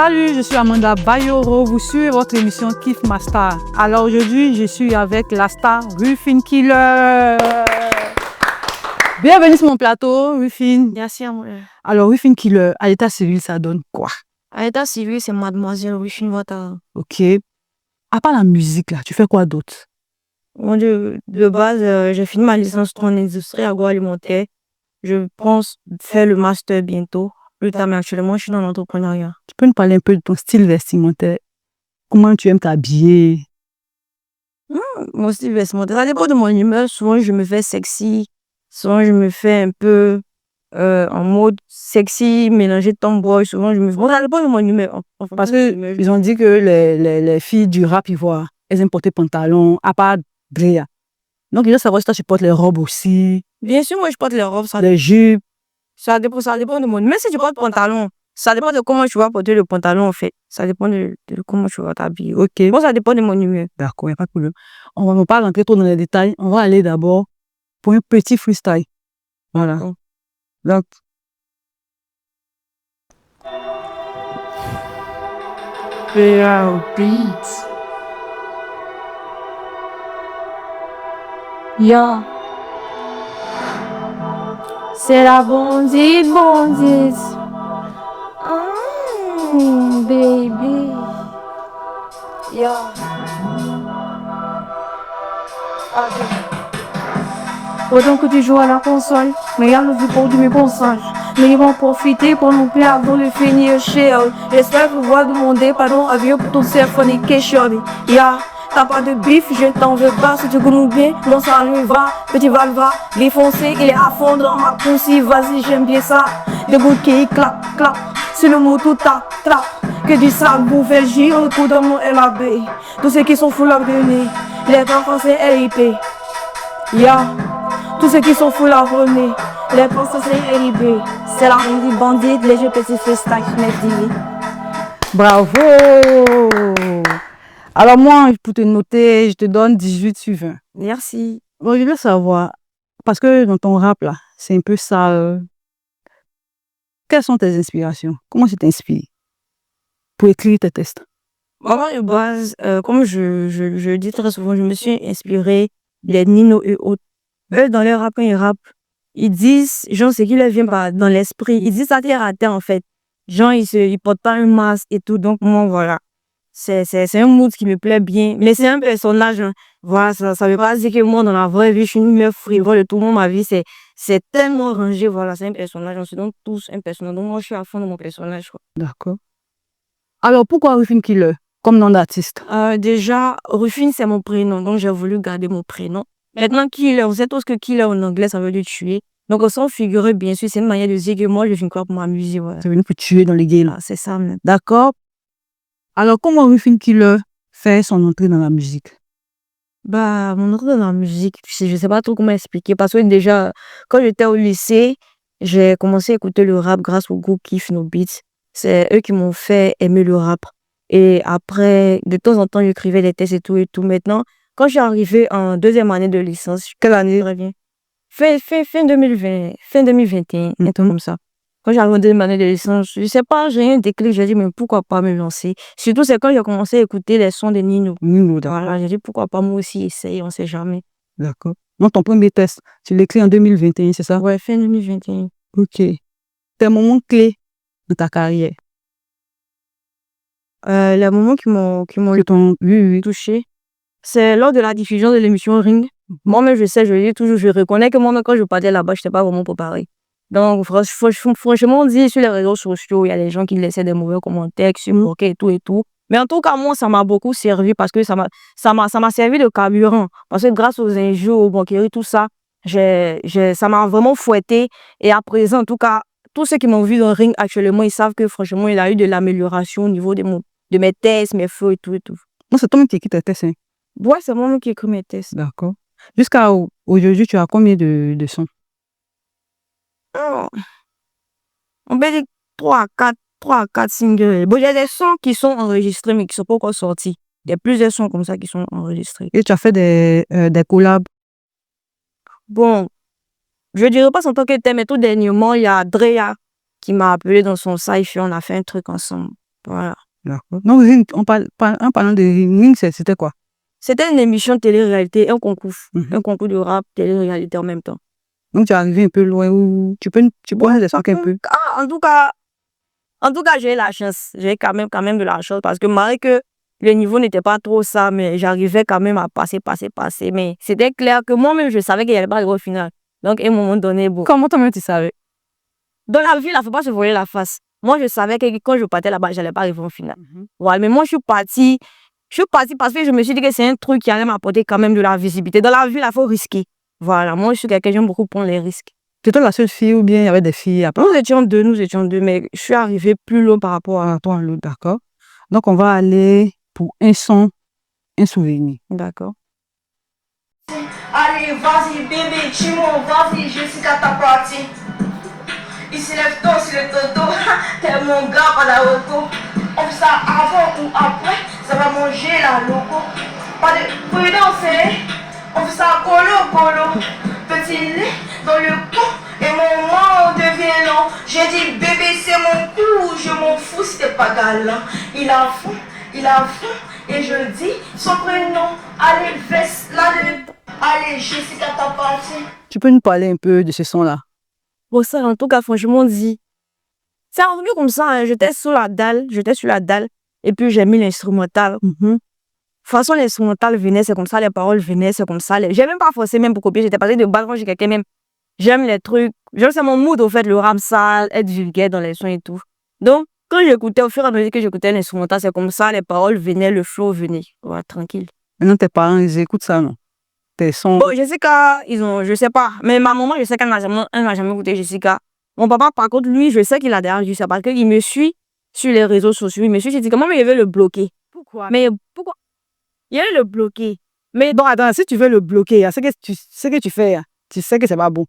Salut, je suis Amanda Bayoro. Vous suivez votre émission Kiff Ma Star. Alors aujourd'hui, je suis avec la star Rufin Killer. Bienvenue sur mon plateau, Rufin. Merci à moi. Alors, Rufin Killer, à l'état civil, ça donne quoi? À l'état civil, c'est mademoiselle Rufin Ouattara. Ok. À part la musique, là, tu fais quoi d'autre? Moi, de base, j'ai fini ma licence en industrie agroalimentaire. Je pense faire le master bientôt. Plus tard, mais actuellement, je suis dans l'entrepreneuriat. Tu peux nous parler un peu de ton style vestimentaire? Comment tu aimes t'habiller? Mon style vestimentaire, ça dépend de mon humeur. Souvent, je me fais sexy. Souvent, je me fais un peu en mode sexy, mélangé tomboy. Souvent, je me fais... Bon, ça dépend de mon humeur. Parce qu'ils ont dit que les filles du rap ivoire, elles aiment porter pantalon, à part Drea. Donc, il faut savoir si toi, tu portes les robes aussi. Bien sûr, moi, je porte les robes. Les jupes. Ça dépend de mon humeur. Mais si tu portes pantalon, ça dépend de comment tu vas porter le pantalon, en fait. Ça dépend de comment tu vas t'habiller. Ok. Moi, ça dépend de mon humeur. D'accord, il n'y a pas de problème. On ne va pas rentrer trop dans les détails. On va aller d'abord pour un petit freestyle. Voilà. Donc, Beats. Yeah. C'est la bandite. Baby. Yeah. Autant que tu joues à la console, mais regarde le vieux du mes mensonges. Mais ils vont profiter pour nous plaire avant de finir chez eux. J'espère pouvoir demander pardon à Dieu pour ton question. Yeah. T'as pas de bif, je t'en veux pas. Si tu connais bien, non ça lui va. Petit Val va, défoncer, il est à fond dans ma poussée. Vas-y, j'aime bien ça. Des gouttes qui clap, clap. C'est le mot tout tap, trap. Que du sable, bouffe, elle gire le coup dans mon LAB. Tous ceux qui sont fous leur nez, les temps français RIP. Yeah. Tous ceux qui sont fous leur nez, les temps français RIP. C'est la bandite, les jeux petits freestyle, bravo! Alors moi, pour te noter, je te donne 18 sur 20. Merci. Bon, je veux savoir, parce que dans ton rap, là, c'est un peu ça. Quelles sont tes inspirations? Comment tu t'inspires pour écrire tes textes? Moi, de base, comme je dis très souvent, je me suis inspirée des Nino et autres. Eux, dans leur rap, quand ils rappent, ils disent, genre, ce qui leur vient dans l'esprit. Ils disent ça terre à terre, en fait. Genre, ils portent pas un masque et tout. Donc, moi, voilà. C'est un mood qui me plaît bien. Mais c'est un personnage. Hein. Voilà, ça veut pas dire que moi, dans la vraie vie, je suis une meuf frivole et tout le monde, ma vie, c'est tellement rangé. Voilà, c'est un personnage. On se donne tous un personnage. Donc, moi, je suis à fond de mon personnage. D'accord. Alors, pourquoi Rufin Killer comme nom d'artiste? Déjà, Rufin, c'est mon prénom. Donc, j'ai voulu garder mon prénom. Maintenant, Killer, vous savez tous que Killer en anglais, ça veut dire tuer. Donc, sans figurer, bien sûr, c'est une manière de dire que moi, je viens quoi pour m'amuser. Voilà. C'est venu pour tuer dans les games. Ah, c'est ça, même. D'accord. Alors, comment Rufin Killer fait son entrée dans la musique? Bah, mon entrée dans la musique, je sais pas trop comment expliquer. Parce que déjà, quand j'étais au lycée, j'ai commencé à écouter le rap grâce au groupe Kiff No Beats. C'est eux qui m'ont fait aimer le rap. Et après, de temps en temps, j'écrivais des textes et tout et tout. Maintenant, quand je suis arrivée en deuxième année de licence, quelle année je reviens? Fin 2020, fin 2021, un truc comme ça. Quand j'arrive en deuxième année de licence, je sais pas, j'ai eu un déclic, j'ai dit, mais pourquoi pas me lancer? Surtout, c'est quand j'ai commencé à écouter les sons de Nino. Voilà, j'ai dit, pourquoi pas moi aussi essayer, on sait jamais. D'accord. Donc, ton premier test, tu l'écris en 2021, c'est ça? Ouais, fin 2021. Ok. Tes moments clés de ta carrière? Les moments qui m'ont touché, c'est lors de la diffusion de l'émission Ring. Moi-même, je sais, je le dis toujours, je reconnais que moi-même, quand je partais là-bas, je n'étais pas vraiment préparée. Donc, franchement, on dit sur les réseaux sociaux, il y a des gens qui laissaient des mauvais commentaires, qui se moquaient et tout et tout. Mais en tout cas, moi, ça m'a beaucoup servi parce que ça m'a servi de carburant. Parce que grâce aux injures, aux moqueries, tout ça, ça m'a vraiment fouetté. Et à présent, en tout cas, tous ceux qui m'ont vu dans le ring actuellement, ils savent que franchement, il y a eu de l'amélioration au niveau de mes tests, mes flows et tout et tout. Non, c'est toi-même qui écris tes tests, hein? Ouais, c'est moi-même qui écris mes tests. D'accord. Jusqu'à aujourd'hui, tu as combien de sons? On peut dire 3 à 4 singles. Bon, il y a des sons qui sont enregistrés, mais qui ne sont pas encore sortis. Il y a plusieurs sons comme ça qui sont enregistrés. Et tu as fait des collabs? Bon, je ne dirais pas en tant que thème, mais tout dernièrement, il y a Drea qui m'a appelé dans son cypher. On a fait un truc ensemble. Voilà. D'accord. Donc, Ring, en parlant de Ring, c'était quoi? C'était une émission de télé-réalité, un concours. Mhm. Un concours de rap, télé-réalité en même temps. Donc, tu es arrivé un peu loin où tu peux expliquer un peu. En tout cas, j'ai eu la chance. J'ai quand même de la chance parce que malgré que le niveau n'était pas trop ça, mais j'arrivais quand même à passer. Mais c'était clair que moi-même, je savais qu'il n'y avait pas de gros final. Donc, à un moment donné, bon. Comment toi-même tu savais? Dans la vie, il ne faut pas se voiler la face. Moi, je savais que quand je partais là-bas, je n'allais pas arriver au final. Voilà, mais moi, je suis partie parce que je me suis dit que c'est un truc qui allait m'apporter quand même de la visibilité. Dans la vie, il faut risquer. Voilà, moi, je suis quelqu'un, j'aime beaucoup prendre les risques. Tu étais la seule fille ou bien il y avait des filles après? Nous étions deux, mais je suis arrivée plus loin par rapport à toi, l'autre. D'accord. Donc, on va aller pour un son, un souvenir. D'accord. Allez, vas-y, bébé, dis-moi, vas-y, Jessica, ta partie. Il se lève tôt sur le toto, t'es mon gars à la auto. On fait ça avant ou après, ça va manger la loco. Pas de prudence, hein? On fait ça colo. Petit nez dans le cou, et mon mort devient long. J'ai dit, bébé, c'est mon coup, je m'en fous si t'es pas galant. Il a faim, et je dis son prénom. Allez, veste là-dedans. Allez, Jessica, ta partie. Tu peux nous parler un peu de ce son-là? Bon, ça, en tout cas, franchement, dit. C'est revenu comme ça, hein. J'étais sur la dalle, et puis j'ai mis l'instrumental. De toute façon, l'instrumental venait, c'est comme ça, les paroles venaient, c'est comme ça. J'ai même pas forcé même pour copier, j'étais passée de balle quand j'ai quelqu'un même. J'aime les trucs, c'est mon mood au fait, le rap sale, être vulgaire dans les sons et tout. Donc, quand j'écoutais, au fur et à mesure que j'écoutais l'instrumental, c'est comme ça, les paroles venaient, le flow venait. Ouais, tranquille. Maintenant, tes parents, ils écoutent ça, non? Tes sons. Bon, Jessica, je sais pas. Mais ma maman, je sais qu'elle n'a jamais écouté Jessica. Mon papa, par contre, lui, je sais qu'il a derrière vu ça parce qu'il me suit sur les réseaux sociaux. Il me suit, j'ai dit, comment il veut le bloquer? Pourquoi? Mais pourquoi? Il veut le bloquer. Mais bon, attends, si tu veux le bloquer, ce que tu fais, tu sais que c'est pas bon.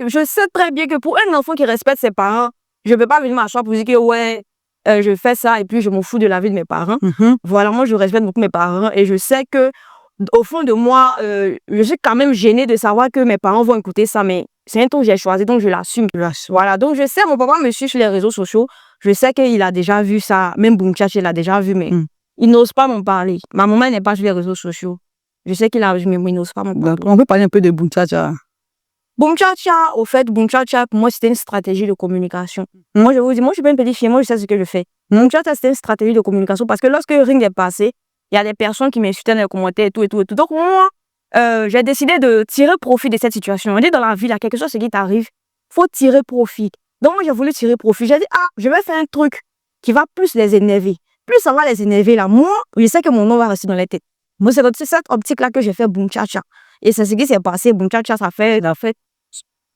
Je sais très bien que pour un enfant qui respecte ses parents, je ne peux pas venir m'asseoir pour dire que ouais, je fais ça et puis je m'en fous de la vie de mes parents. Voilà, moi, je respecte beaucoup mes parents et je sais que au fond de moi, je suis quand même gênée de savoir que mes parents vont écouter ça, mais c'est un truc que j'ai choisi, donc je l'assume. Voilà, donc je sais, mon papa me suit sur les réseaux sociaux, je sais qu'il a déjà vu ça, même Boom Tchatch, il a déjà vu, mais il n'ose pas m'en parler. Ma maman n'est pas sur les réseaux sociaux. Je sais qu'il a vu, mais il n'ose pas m'en parler. On peut parler un peu de Boom Tchatch. Boom Tchatcha, au fait, Boom Tchatcha, pour moi, c'était une stratégie de communication. Moi, je vous dis, moi, je suis pas une petite fille, moi, je sais ce que je fais. Boom Tchatcha, c'était une stratégie de communication parce que lorsque Ring est passé, il y a des personnes qui m'insultaient dans les commentaires et tout. Donc, moi, j'ai décidé de tirer profit de cette situation. On dit dans la vie, là, quelque chose qui t'arrive, faut tirer profit. Donc, moi, j'ai voulu tirer profit. J'ai dit, je vais faire un truc qui va plus les énerver. Plus ça va les énerver, là, moi, je sais que mon nom va rester dans la tête. Moi, c'est cette optique-là que j'ai fait Boom Tchatcha. Et c'est ce qui s'est passé. Boom Tchatcha, ça fait.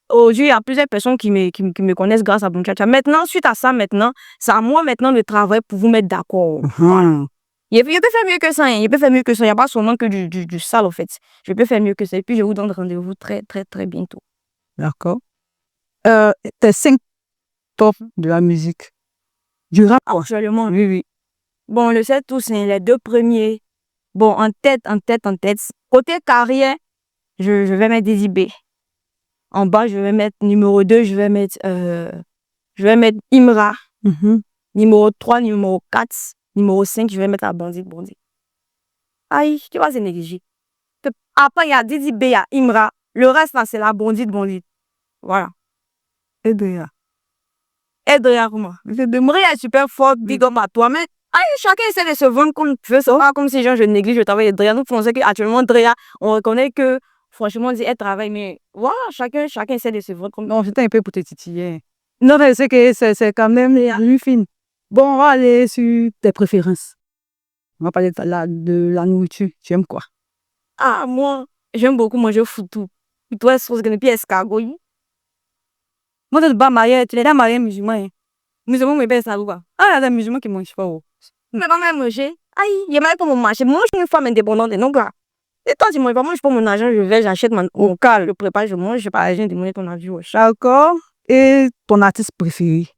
Aujourd'hui, il y a plusieurs personnes qui me connaissent grâce à Boom Tchatcha. Maintenant, suite à ça, c'est à moi maintenant de travailler pour vous mettre d'accord. Je peux faire mieux que ça. Il n'y a pas seulement que du sale, en fait. Je peux faire mieux que ça. Et puis, je vous donne rendez-vous très, très, très bientôt. D'accord. Tes 5 top de la musique. Du rap, quoi. Actuellement. Oui. Bon, le 7 tout, c'est les 2 premiers. Bon, en tête. Côté carrière, je vais mettre Dizzy B. En bas, je vais mettre numéro 2, je vais mettre Imra. Numéro 3, numéro 4, numéro 5, je vais mettre la Bandit. Aïe, tu vas se négliger. Après, il y a Dizzy B, il y a Imra. Le reste, là, c'est la Bandit. Voilà. Edrea, comment? Maria est super forte, big up à toi, mais chacun essaie de se vendre comme tu veux. C'est pas comme si je néglige le travail de Drea. Nous pensons qu'actuellement, Drea, on reconnaît que franchement, elle travaille, mais voilà, chacun essaie de se vendre comme... Non, c'était un peu pour te titiller. Non, mais c'est que c'est quand même lui fine. Bon, on va aller sur tes préférences. On va parler de la nourriture. Tu aimes quoi? Moi, j'aime beaucoup manger foutou. Et toi, sauce de pied escargot. Moi, je ne suis pas mariée. Tu n'es pas mariée musulman. Musulman, mais ben ça ou pas? Il y a des musulmans qui ne mangent pas. Mais pas même manger. Il y a même pas mon marché. Moi, je suis une femme indépendante. Donc là, et toi, tu ne manges pas, moi, je prends mon argent, j'achète mon cal, je prépare, je mange, je n'ai pas l'argent de manger ton avion. D'accord. Et ton artiste préféré?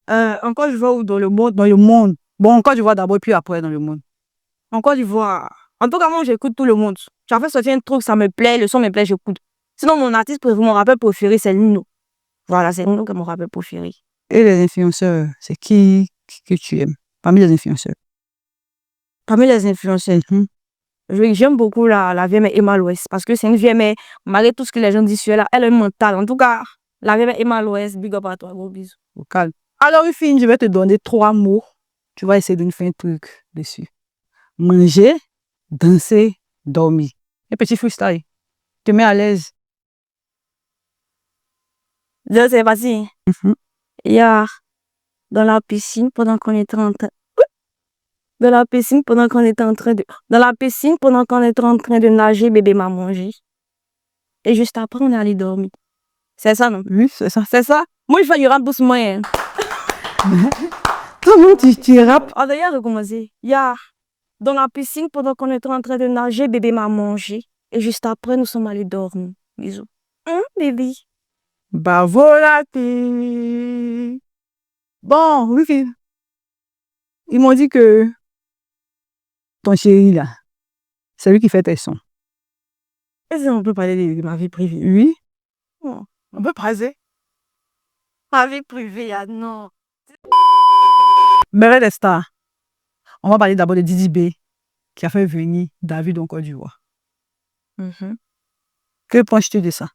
En Côte d'Ivoire ou dans le monde? Dans le monde. Bon, en Côte d'Ivoire d'abord, puis après dans le monde. En Côte d'Ivoire. En tout cas, moi, j'écoute tout le monde. J'ai fait sortir un truc, ça me plaît, le son me plaît, j'écoute. Sinon, mon artiste préféré, mon rappeur préféré, c'est Nino. Voilà, c'est Nino qui est mon rappeur préféré. Et les influenceurs, c'est qui que tu aimes parmi les influenceurs? Parmi les influenceurs, j'aime beaucoup la vieille mère Emma Loès parce que c'est une vieille mère, malgré tout ce que les gens disent sur elle, elle a un mental. En tout cas, la vieille mère Emma Loès, big up à toi, gros bisous. Au calme. Alors, Rufine, je vais te donner 3 mots. Tu vas essayer de nous faire un truc dessus. Manger, danser, dormir. Un petit freestyle. Te mets à l'aise. Là, c'est parti. Hier, dans la piscine, pendant qu'on était en train... Dans la piscine, pendant qu'on était en train de nager, bébé m'a mangé. Et juste après, on est allé dormir. C'est ça, non? Oui, c'est ça. C'est ça? Moi, il faut y rap doucement. Hein. Comment tu rappes? On a recommencé. Hier, dans la piscine, pendant qu'on était en train de nager, bébé m'a mangé. Et juste après, nous sommes allés dormir. Bisous. Bébé. Bah voilà. Bon, oui. Ils m'ont dit que ton chéri, là, c'est lui qui fait tes sons. Est-ce qu'on peut parler de ma vie privée? Oui. Oh. On peut parler. Ma vie privée, non. Mère des stars. On va parler d'abord de Didi B, qui a fait venir David en Côte d'Ivoire. Que penses-tu de ça?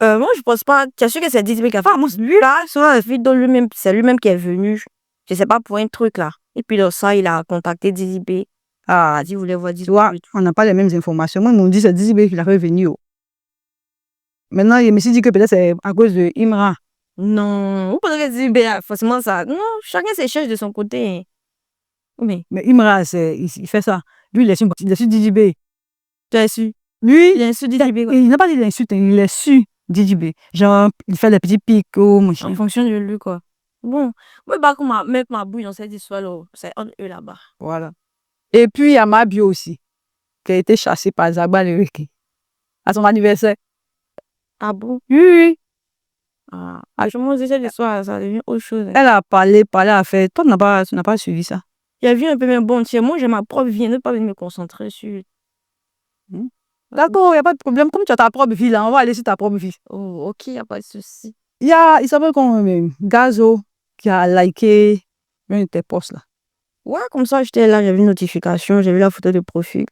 Moi, je pense pas. Tu es sûr que c'est Didi B qui a fait? Moi, lui là, c'est lui-même qui est venu. Je sais pas, pour un truc là. Et puis dans ça, il a contacté Didi B. Ah, il voulait voir Didi B. On n'a pas les mêmes informations. Moi, ils m'ont dit que c'est Didi B qui l'a fait venir. Maintenant, il me suis dit que peut-être c'est à cause de Imra. Non, vous pensez que Didi B a forcément ça? Non, chacun se cherche de son côté. Mais Imra, il fait ça. Lui, il est sur Didi B. Tu as su? Lui, il est sur Didi B. Il n'a pas dit l'insulte, il est su Didi B. Genre, il fait des petits pics. En fonction de lui, quoi. Bon, moi, bah, comme mettre ma bouille dans cette histoire-là, c'est entre eux là-bas. Voilà. Et puis, il y a Mabio aussi, qui a été chassé par Zagba Lereki à son anniversaire. Ah bon? Oui. Ah, je me dis cette histoire, ça devient autre chose. Elle a parlé, a fait. Toi, tu n'as pas suivi ça. J'ai vu un peu, mais bon, moi, j'ai ma propre vie, ne pas me concentrer sur. D'accord, il n'y a pas de problème. Comme tu as ta propre vie, là, on va aller sur ta propre vie. Oh, ok, il n'y a pas de souci. Il s'appelle comme Gazo qui a liké un de tes posts là. Ouais, comme ça, j'étais là, j'ai vu une notification, j'ai vu la photo de profil.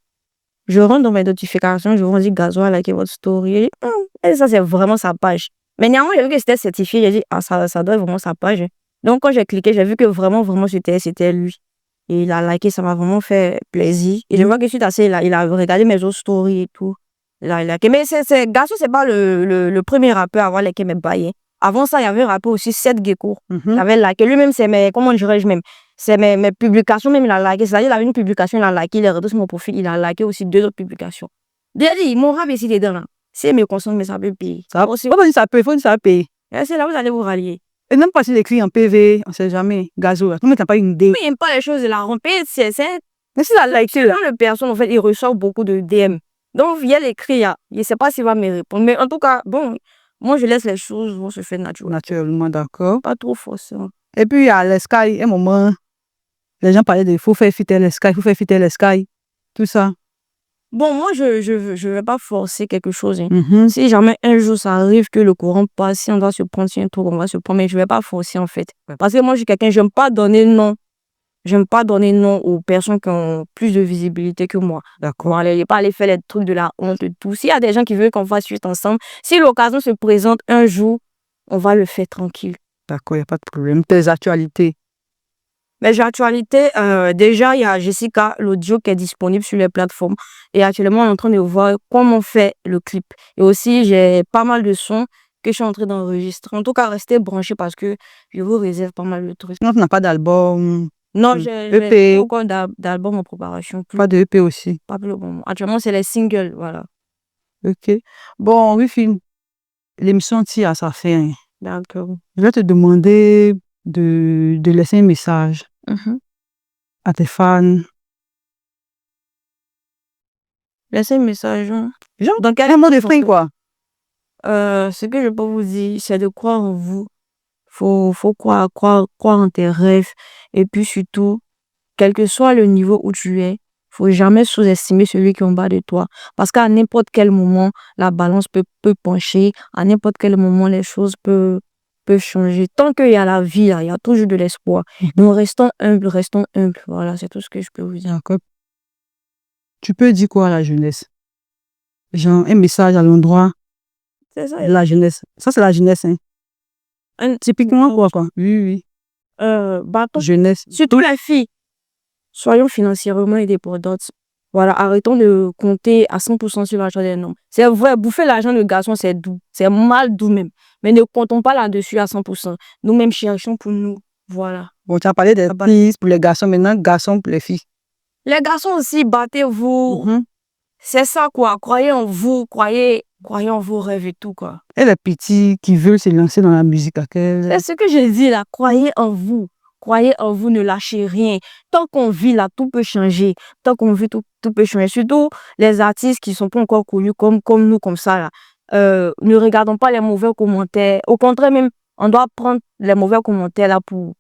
Je rentre dans mes notifications, je vois dit Gazo a liké votre story. Et ça, c'est vraiment sa page. Mais néanmoins, j'ai vu que c'était certifié, j'ai dit, ah, ça doit être vraiment sa page. Donc, quand j'ai cliqué, j'ai vu que vraiment, c'était lui. Et il a liké, ça m'a vraiment fait plaisir. Et je vois que suite à ça, il a regardé mes autres stories et tout. Il a liké. Mais Gazo, c'est pas le premier rappeur à avoir liké mes bails. Avant ça, il y avait un rappeur aussi, Seth Gecko. Il avait liké. Lui-même, c'est mes, comment dirais-je même, c'est mes publications, même il a liké. C'est-à-dire, il avait une publication, il a liké, il est retourné sur mon profil, il a liké aussi 2 autres publications. Déjà dit, mon rap ici dedans là. Si me consomme, mais ça peut payer. Ça va aussi. Ça peut, il faut que ça paye. C'est là où vous allez vous rallier. Et même pas s'il écrit en PV, on ne sait jamais. Gazo, là. Tout le monde n'a pas une idée. Mais il n'aime pas les choses de la rampe. C'est. Mais si la liké là. Quand le personne, en fait, il reçoit beaucoup de DM. Donc, via l'écrit, il ne sait pas s'il va me répondre. Mais en tout cas, bon, moi, je laisse les choses vont se faire naturellement, d'accord. Pas trop forcément. Et puis, il y a les Sky, un moment, les gens parlaient de il faut faire fitter les Sky, tout ça. Bon, moi, je vais pas forcer quelque chose. Si jamais un jour ça arrive que le courant passe, si on doit se prendre sur un truc, on va se prendre. Mais je vais pas forcer, en fait. Parce que moi, je suis quelqu'un, j'aime pas donner nom. J'aime pas donner nom aux personnes qui ont plus de visibilité que moi. D'accord. Il n'y a pas aller faire les trucs de la honte et tout. S'il y a des gens qui veulent qu'on fasse suite ensemble, si l'occasion se présente un jour, on va le faire tranquille. D'accord, il n'y a pas de problème. Tes actualités. Mes actualités, déjà, il y a Jessica, l'audio qui est disponible sur les plateformes. Et actuellement, on est en train de voir comment on fait le clip. Et aussi, j'ai pas mal de sons que je suis en train d'enregistrer. En tout cas, restez branchés parce que je vous réserve pas mal de trucs. Non, tu n'as pas d'album. Non, j'ai pas encore d'album en préparation. Pas de EP aussi. Pas pour le moment. Actuellement, c'est les singles, voilà. Ok. Bon, oui, l'émission tire à sa fin. D'accord. Je vais te demander de laisser un message à tes fans. Laissez un message. Genre, dans quel un mot de fin, quoi. Ce que je peux vous dire, c'est de croire en vous. Faut croire en tes rêves. Et puis surtout, quel que soit le niveau où tu es, faut jamais sous-estimer celui qui est en bas de toi. Parce qu'à n'importe quel moment, la balance peut pencher. À n'importe quel moment, les choses peuvent peut changer. Tant qu'il y a la vie, là, il y a toujours de l'espoir. Donc, restons humbles, restons humbles. Voilà, c'est tout ce que je peux vous dire. D'accord. Tu peux dire quoi à la jeunesse? Genre, un message à l'endroit C'est ça. de la jeunesse. Ça, c'est la jeunesse, hein. Typiquement, quoi? Oui, oui. Bâton. Jeunesse. Surtout les filles, soyons financièrement indépendantes. Voilà, arrêtons de compter à 100% sur l'argent des hommes. C'est vrai, bouffer l'argent de garçon, c'est doux. C'est mal doux même. Mais ne comptons pas là-dessus à 100%. Nous-mêmes cherchons pour nous. Voilà. Bon, tu as parlé des filles pour les garçons, maintenant, garçons pour les filles. Les garçons aussi, battez-vous. C'est ça, quoi. Croyez en vous, croyez en vos rêves et tout, quoi. Et les petits qui veulent se lancer dans la musique, à quel... C'est ce que je dis là. Croyez en vous. Croyez en vous, ne lâchez rien. Tant qu'on vit là, tout peut changer. Tant qu'on vit, tout peut changer. Surtout les artistes qui ne sont pas encore connus comme nous, comme ça. Là. Ne regardons pas les mauvais commentaires. Au contraire, même, on doit prendre les mauvais commentaires là pour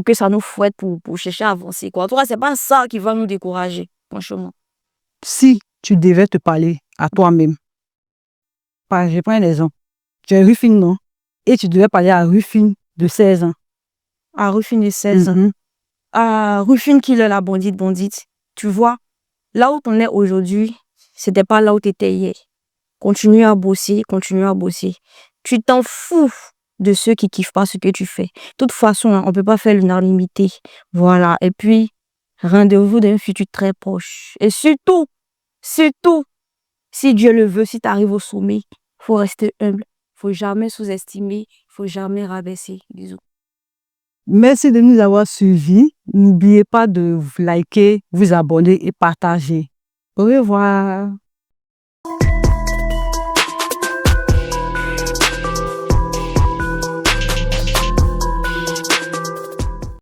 que ça nous fouette, pour chercher à avancer. Quoi. En tout cas, ce n'est pas ça qui va nous décourager, franchement. Si tu devais te parler à toi-même, je prends un exemple. Tu es Rufine, non? Et tu devais parler à Rufine de 16 ans. À Rufine de 16 ans. À Rufine qui est la bandite. Tu vois, là où on est aujourd'hui, c'était pas là où tu étais hier. Continue à bosser. Tu t'en fous de ceux qui kiffent pas ce que tu fais. De toute façon, on peut pas faire l'unanimité. Voilà. Et puis, rendez-vous d'un futur très proche. Et surtout, si Dieu le veut, si tu arrives au sommet, faut rester humble. Faut jamais sous-estimer. Faut jamais rabaisser. Bisous. Merci de nous avoir suivis. N'oubliez pas de vous liker, vous abonner et partager. Au revoir.